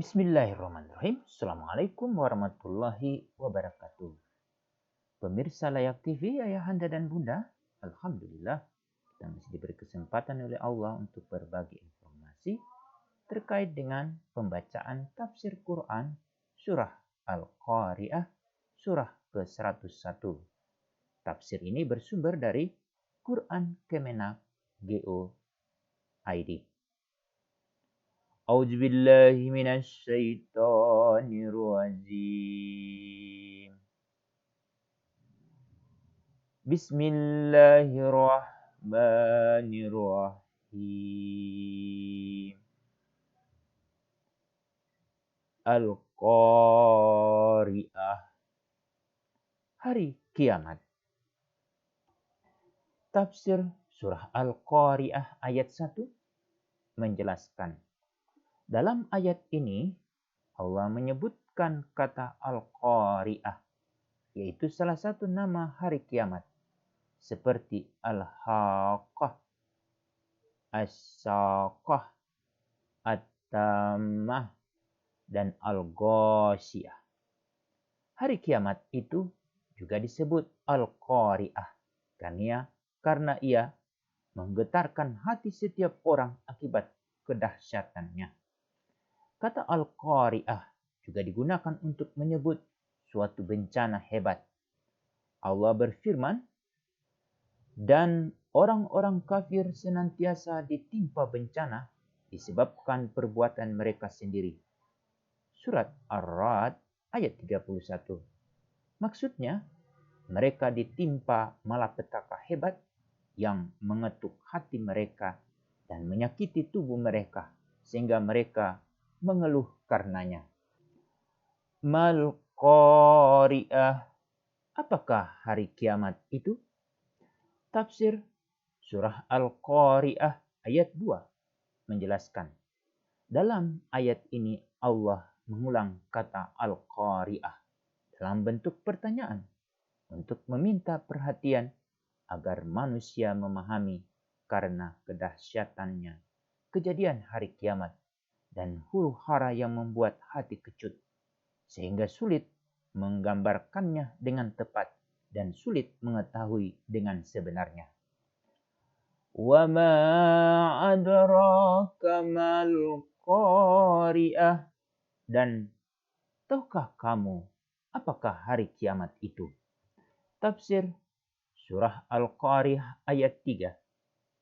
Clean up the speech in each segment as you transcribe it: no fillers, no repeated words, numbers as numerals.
Bismillahirrahmanirrahim. Assalamualaikum warahmatullahi wabarakatuh. Pemirsa Layak TV, ayahanda dan bunda, Alhamdulillah kita masih diberi kesempatan oleh Allah untuk berbagi informasi terkait dengan pembacaan tafsir Quran surah Al-Qari'ah surah ke-101. Tafsir ini bersumber dari Quran Kemenak Go.id. أعوذ بالله من الشيطان الرجيم بسم الله الرحمن الرحيم Al-Qari'ah, hari kiamat. Tafsir surah Al-Qari'ah ayat 1 menjelaskan, dalam ayat ini Allah menyebutkan kata Al-Qari'ah, yaitu salah satu nama hari kiamat, seperti Al-Haqqah, As-Saqqah, At-Tammah, dan Al-Ghasyiyah. Hari kiamat itu juga disebut Al-Qari'ah karena ia menggetarkan hati setiap orang akibat kedahsyatannya. Kata Al-Qari'ah juga digunakan untuk menyebut suatu bencana hebat. Allah berfirman, dan orang-orang kafir senantiasa ditimpa bencana disebabkan perbuatan mereka sendiri. Surat Ar-Ra'd ayat 31. Maksudnya, mereka ditimpa malapetaka hebat yang mengetuk hati mereka dan menyakiti tubuh mereka sehingga mereka mengeluh karenanya. Mal Qari'ah, apakah hari kiamat itu? Tafsir surah Al-Qari'ah ayat 2 menjelaskan, dalam ayat ini Allah mengulang kata Al-Qari'ah dalam bentuk pertanyaan untuk meminta perhatian agar manusia memahami karena kedahsyatannya kejadian hari kiamat dan huru-hara yang membuat hati kecut, sehingga sulit menggambarkannya dengan tepat dan sulit mengetahui dengan sebenarnya. Wa ma adraka mal qari'ah, dan tahukah kamu apakah hari kiamat itu? Tafsir surah Al-Qari'ah ayat 3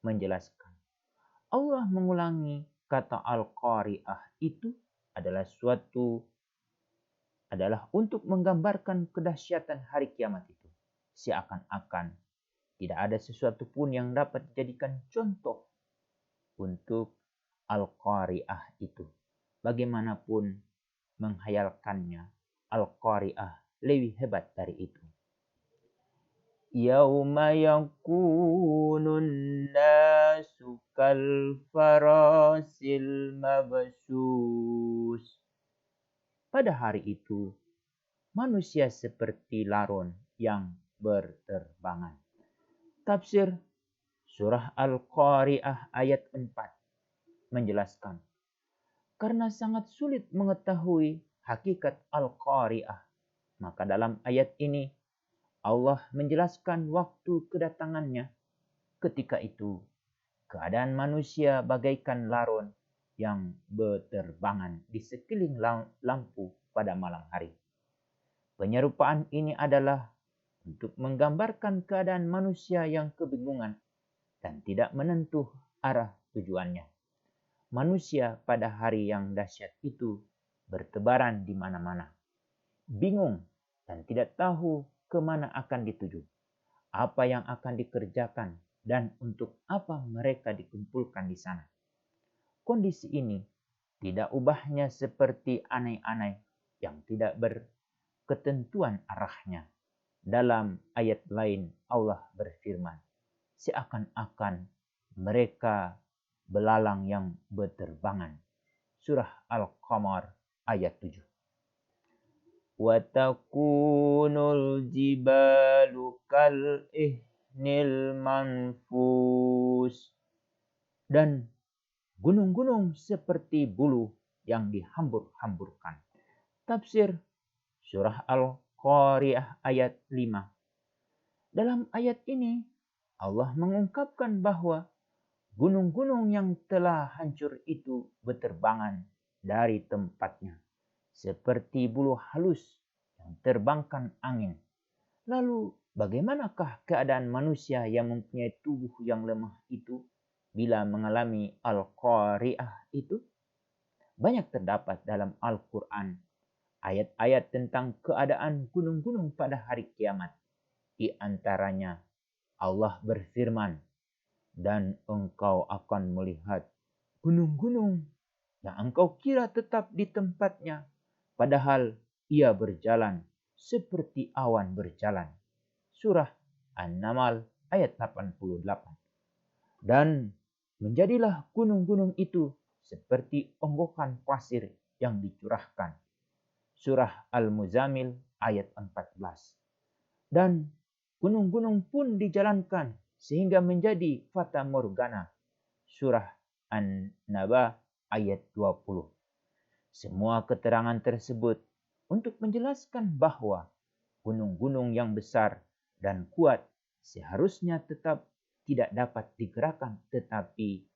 menjelaskan, Allah mengulangi kata Al-Qari'ah itu adalah untuk menggambarkan kedahsyatan hari kiamat itu. Seakan-akan tidak ada sesuatu pun yang dapat dijadikan contoh untuk Al-Qari'ah itu. Bagaimanapun menghayalkannya, Al-Qari'ah lebih hebat dari itu. Yauma yakunun nasu kal farasil mabsus. Pada hari itu, manusia seperti laron yang berterbangan. Tafsir surah Al-Qari'ah ayat 4 menjelaskan, karena sangat sulit mengetahui hakikat Al-Qari'ah, maka dalam ayat ini Allah menjelaskan waktu kedatangannya. Ketika itu, keadaan manusia bagaikan laron yang berterbangan di sekeliling lampu pada malam hari. Penyerupaan ini adalah untuk menggambarkan keadaan manusia yang kebingungan dan tidak menentu arah tujuannya. Manusia pada hari yang dahsyat itu bertebaran di mana-mana, bingung dan tidak tahu kemana akan dituju, apa yang akan dikerjakan, dan untuk apa mereka dikumpulkan di sana. Kondisi ini tidak ubahnya seperti anai-anai yang tidak berketentuan arahnya. Dalam ayat lain Allah berfirman, seakan-akan mereka belalang yang berterbangan. Surah Al-Qamar ayat 7. Wa takunul jibalu kal ihnil manfus, dan gunung-gunung seperti bulu yang dihambur-hamburkan. Tafsir Surah Al-Qari'ah ayat 5. Dalam ayat ini, Allah mengungkapkan bahwa gunung-gunung yang telah hancur itu berterbangan dari tempatnya, seperti bulu halus yang terbangkan angin. Lalu, bagaimanakah keadaan manusia yang mempunyai tubuh yang lemah itu bila mengalami Al-Qari'ah itu? Banyak terdapat dalam Al-Quran ayat-ayat tentang keadaan gunung-gunung pada hari kiamat. Di antaranya, Allah berfirman, "Dan engkau akan melihat gunung-gunung yang engkau kira tetap di tempatnya, padahal ia berjalan seperti awan berjalan." Surah An-Naml ayat 88. Dan menjadilah gunung-gunung itu seperti onggokan pasir yang dicurahkan. Surah Al-Muzammil ayat 14. Dan gunung-gunung pun dijalankan sehingga menjadi fata morgana. Surah An-Naba ayat 20. Semua keterangan tersebut untuk menjelaskan bahwa gunung-gunung yang besar dan kuat seharusnya tetap tidak dapat digerakkan, tetapi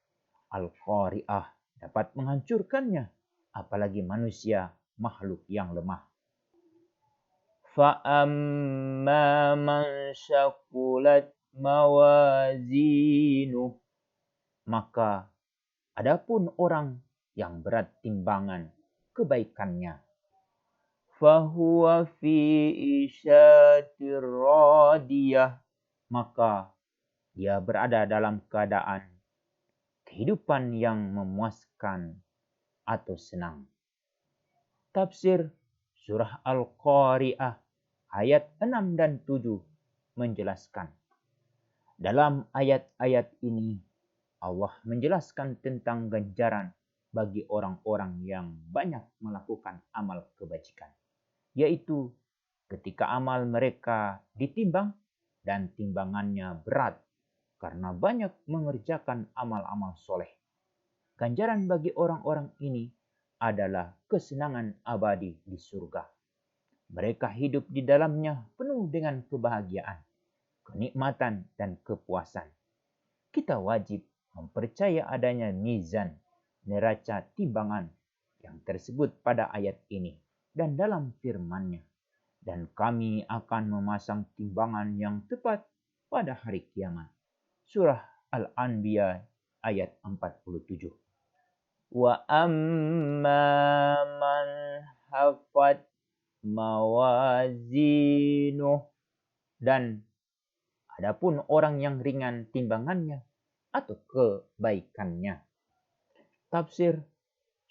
Al-Qari'ah dapat menghancurkannya, apalagi manusia, makhluk yang lemah. Fa'amma man syakulat mawazinuh, maka adapun orang yang berat timbangan kebaikannya, fahuwa fi isyatir radiyah, maka dia berada dalam keadaan kehidupan yang memuaskan atau senang. Tafsir Surah Al-Qari'ah ayat 6 dan 7 menjelaskan. Dalam ayat-ayat ini, Allah menjelaskan tentang ganjaran bagi orang-orang yang banyak melakukan amal kebajikan, yaitu ketika amal mereka ditimbang dan timbangannya berat karena banyak mengerjakan amal-amal soleh. Ganjaran bagi orang-orang ini adalah kesenangan abadi di surga. Mereka hidup di dalamnya penuh dengan kebahagiaan, kenikmatan, dan kepuasan. Kita wajib mempercaya adanya mizan, neraca timbangan yang tersebut pada ayat ini dan dalam firman-Nya. Dan kami akan memasang timbangan yang tepat pada hari kiamat. Surah Al-Anbiya ayat 47. Wa amma man hafat mawazinuh, dan adapun orang yang ringan timbangannya atau kebaikannya. Tafsir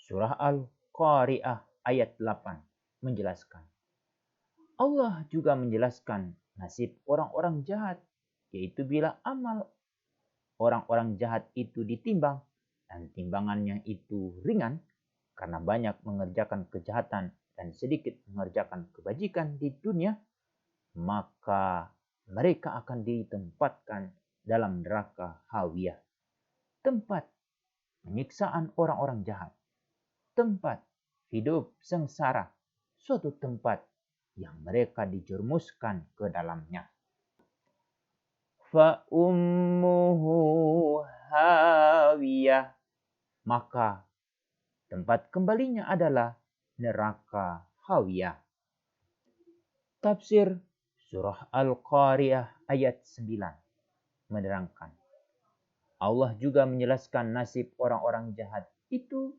Surah Al-Qari'ah ayat 8 menjelaskan. Allah juga menjelaskan nasib orang-orang jahat, yaitu bila amal orang-orang jahat itu ditimbang dan timbangannya itu ringan karena banyak mengerjakan kejahatan dan sedikit mengerjakan kebajikan di dunia, maka mereka akan ditempatkan dalam neraka hawiyah, tempat penyiksaan orang-orang jahat, tempat hidup sengsara, suatu tempat yang mereka dijerumuskan ke dalamnya. Fa ummuhu hawiyah, maka tempat kembalinya adalah neraka hawiyah. Tafsir Surah Al-Qari'ah ayat 9 menerangkan. Allah juga menjelaskan nasib orang-orang jahat itu,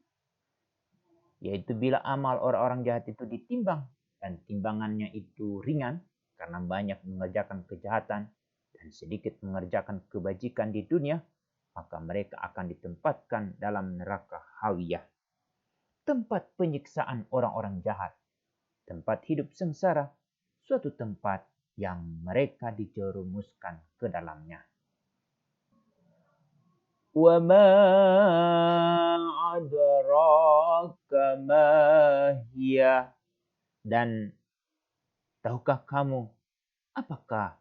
yaitu bila amal orang-orang jahat itu ditimbang dan timbangannya itu ringan karena banyak mengerjakan kejahatan dan sedikit mengerjakan kebajikan di dunia, maka mereka akan ditempatkan dalam neraka hawiyah, tempat penyiksaan orang-orang jahat, tempat hidup sengsara, suatu tempat yang mereka dijerumuskan ke dalamnya. Wa ma adraka ma hiya, dan tahukah kamu apakah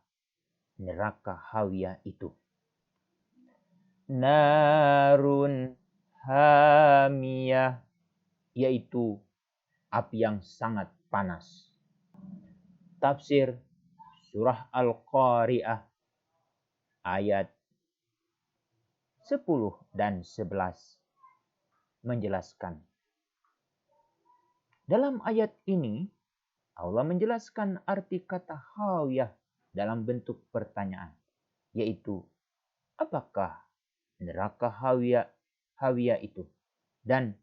neraka hawiyah itu? Narun hamiyah, yaitu api yang sangat panas. Tafsir surah Al-Qari'ah ayat 10 dan 11 menjelaskan. Dalam ayat ini, Allah menjelaskan arti kata hawiyah dalam bentuk pertanyaan, yaitu apakah neraka hawiyah itu dan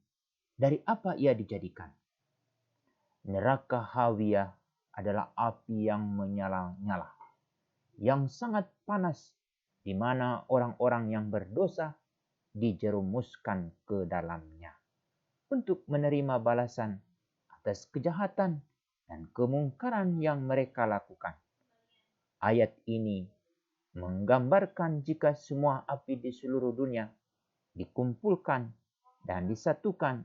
dari apa ia dijadikan. Neraka hawiyah adalah api yang menyala-nyala, yang sangat panas, di mana orang-orang yang berdosa dijerumuskan ke dalamnya untuk menerima balasan atas kejahatan dan kemungkaran yang mereka lakukan. Ayat ini menggambarkan jika semua api di seluruh dunia dikumpulkan dan disatukan,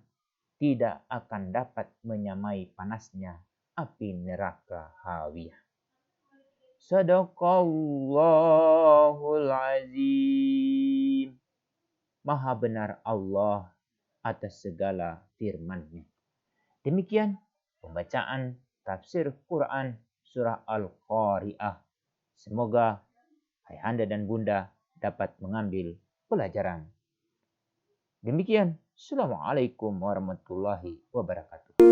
tidak akan dapat menyamai panasnya api neraka hawiyah. Sadaqallahul azim. Maha benar Allah atas segala firman-Nya. Demikian pembacaan tafsir Quran surah Al-Qari'ah. Semoga ayahanda dan bunda dapat mengambil pelajaran. Demikian. Assalamualaikum warahmatullahi wabarakatuh.